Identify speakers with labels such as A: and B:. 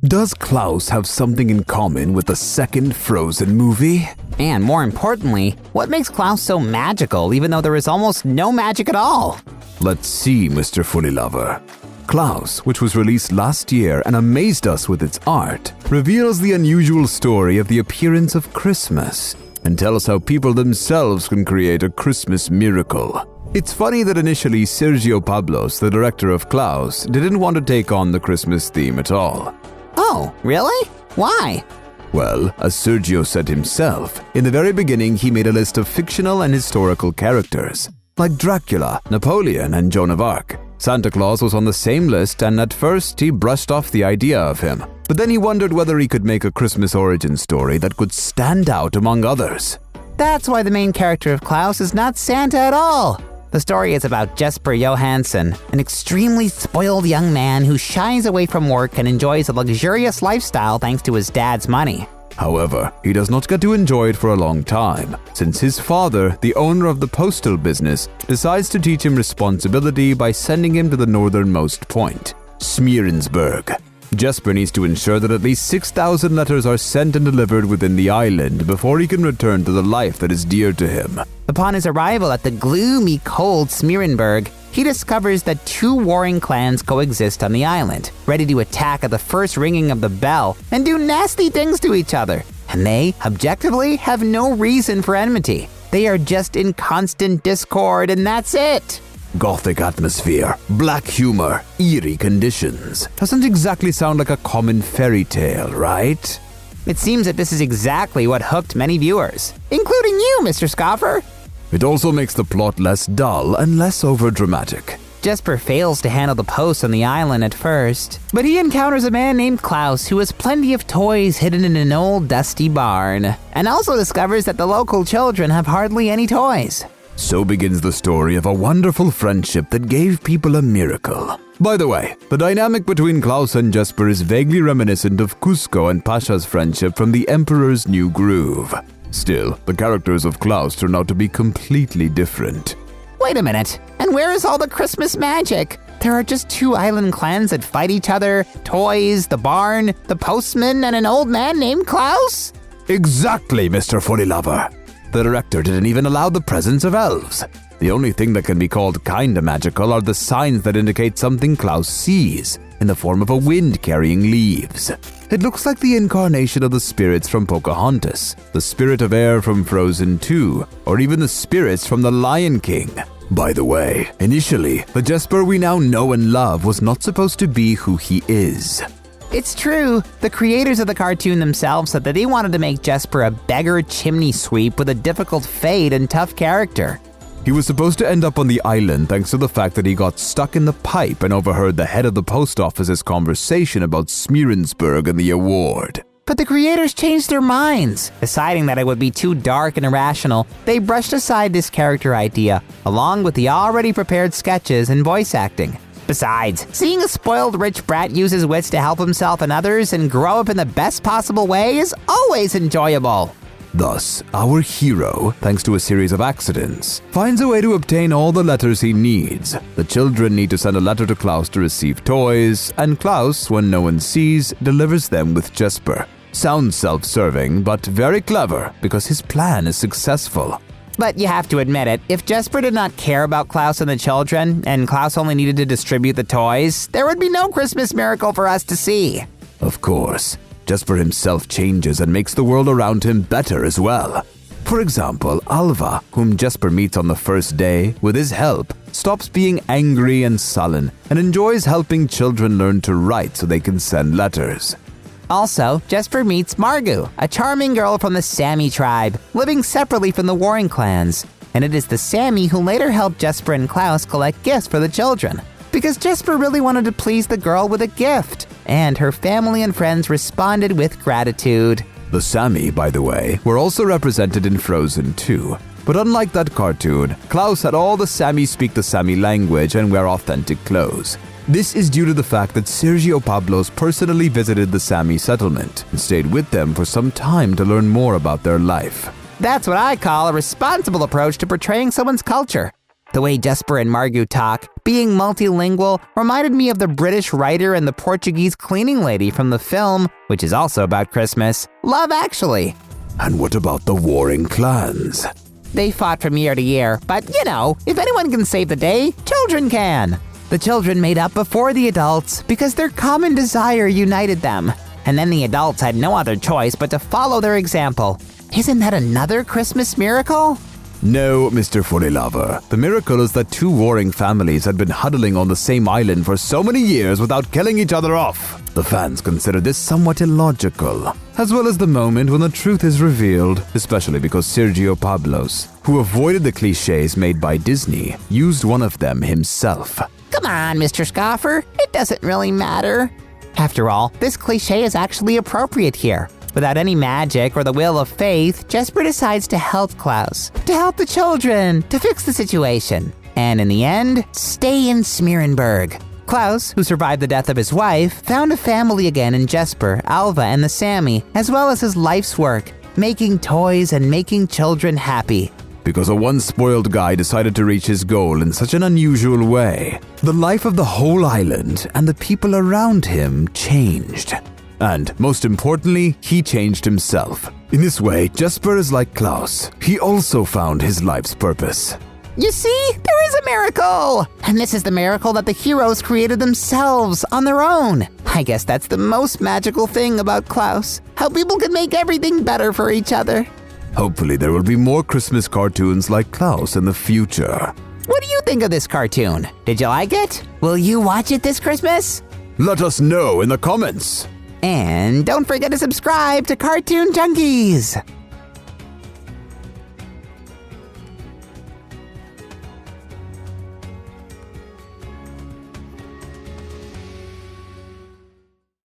A: Does Klaus have something in common with the second Frozen movie?
B: And more importantly, what makes Klaus so magical even though there is almost no magic at all?
A: Let's see, Mr. Fully Lover. Klaus, which was released last year and amazed us with its art, reveals the unusual story of the appearance of Christmas and tells how people themselves can create a Christmas miracle. It's funny that initially Sergio Pablos, the director of Klaus, didn't want to take on the Christmas theme at all.
B: Oh, really? Why?
A: Well, as Sergio said himself, in the very beginning he made a list of fictional and historical characters, like Dracula, Napoleon, and Joan of Arc. Santa Claus was on the same list, and at first he brushed off the idea of him. But then he wondered whether he could make a Christmas origin story that could stand out among others.
B: That's why the main character of Klaus is not Santa at all. The story is about Jesper Johansson, an extremely spoiled young man who shies away from work and enjoys a luxurious lifestyle thanks to his dad's money.
A: However, he does not get to enjoy it for a long time, since his father, the owner of the postal business, decides to teach him responsibility by sending him to the northernmost point, Smeerensburg. Jesper needs to ensure that at least 6,000 letters are sent and delivered within the island before he can return to the life that is dear to him.
B: Upon his arrival at the gloomy, cold Smeerenburg, he discovers that two warring clans coexist on the island, ready to attack at the first ringing of the bell and do nasty things to each other. And they, objectively, have no reason for enmity. They are just in constant discord, and that's it.
A: Gothic atmosphere, black humor, eerie conditions. Doesn't exactly sound like a common fairy tale, right?
B: It seems that this is exactly what hooked many viewers, including you, Mr. Scoffer.
A: It also makes the plot less dull and less overdramatic.
B: Jesper fails to handle the post on the island at first, but he encounters a man named Klaus who has plenty of toys hidden in an old dusty barn, and also discovers that the local children have hardly any toys.
A: So begins the story of a wonderful friendship that gave people a miracle. By the way, the dynamic between Klaus and Jesper is vaguely reminiscent of Kuzco and Pasha's friendship from The Emperor's New Groove. Still, the characters of Klaus turn out to be completely different.
B: Wait a minute, and where is all the Christmas magic? There are just two island clans that fight each other, toys, the barn, the postman, and an old man named Klaus?
A: Exactly, Mr. Fully Lover. The director didn't even allow the presence of elves. The only thing that can be called kinda magical are the signs that indicate something Klaus sees, in the form of a wind carrying leaves. It looks like the incarnation of the spirits from Pocahontas, the spirit of air from Frozen 2, or even the spirits from The Lion King. By the way, initially, the Jesper we now know and love was not supposed to be who he is.
B: It's true. The creators of the cartoon themselves said that they wanted to make Jesper a beggar chimney sweep with a difficult fate and tough character.
A: He was supposed to end up on the island thanks to the fact that he got stuck in the pipe and overheard the head of the post office's conversation about Smeerensburg and the award.
B: But the creators changed their minds. Deciding that it would be too dark and irrational, they brushed aside this character idea, along with the already prepared sketches and voice acting. Besides, seeing a spoiled rich brat use his wits to help himself and others and grow up in the best possible way is always enjoyable.
A: Thus, our hero, thanks to a series of accidents, finds a way to obtain all the letters he needs. The children need to send a letter to Klaus to receive toys, and Klaus, when no one sees, delivers them with Jesper. Sounds self-serving, but very clever, because his plan is successful.
B: But you have to admit it, if Jesper did not care about Klaus and the children, and Klaus only needed to distribute the toys, there would be no Christmas miracle for us to see.
A: Of course, Jesper himself changes and makes the world around him better as well. For example, Alva, whom Jesper meets on the first day, with his help, stops being angry and sullen, and enjoys helping children learn to write so they can send letters.
B: Also, Jesper meets Margu, a charming girl from the Sami tribe, living separately from the warring clans. And it is the Sami who later helped Jesper and Klaus collect gifts for the children. Because Jesper really wanted to please the girl with a gift, and her family and friends responded with gratitude.
A: The Sami, by the way, were also represented in Frozen 2. But unlike that cartoon, Klaus had all the Sami speak the Sami language and wear authentic clothes. This is due to the fact that Sergio Pablos personally visited the Sami settlement and stayed with them for some time to learn more about their life.
B: That's what I call a responsible approach to portraying someone's culture. The way Jesper and Margot talk, being multilingual, reminded me of the British writer and the Portuguese cleaning lady from the film, which is also about Christmas, Love Actually.
A: And what about the warring clans?
B: They fought from year to year, but if anyone can save the day, children can. The children made up before the adults because their common desire united them. And then the adults had no other choice but to follow their example. Isn't that another Christmas miracle?
A: No, Mr. Fully Lover. The miracle is that two warring families had been huddling on the same island for so many years without killing each other off. The fans consider this somewhat illogical, as well as the moment when the truth is revealed, especially because Sergio Pablos, who avoided the cliches made by Disney, used one of them himself.
B: Come on, Mr. Scoffer. It doesn't really matter. After all, this cliche is actually appropriate here. Without any magic or the will of faith, Jesper decides to help Klaus, to help the children, to fix the situation, and in the end, stay in Smeerenburg. Klaus, who survived the death of his wife, found a family again in Jesper, Alva, and the Sammy, as well as his life's work, making toys and making children happy.
A: Because a once-spoiled guy decided to reach his goal in such an unusual way, the life of the whole island and the people around him changed. And, most importantly, he changed himself. In this way, Jesper is like Klaus. He also found his life's purpose.
B: You see, there is a miracle! And this is the miracle that the heroes created themselves on their own. I guess that's the most magical thing about Klaus, how people can make everything better for each other.
A: Hopefully there will be more Christmas cartoons like Klaus in the future.
B: What do you think of this cartoon? Did you like it? Will you watch it this Christmas?
A: Let us know in the comments.
B: And don't forget to subscribe to Cartoon Junkies.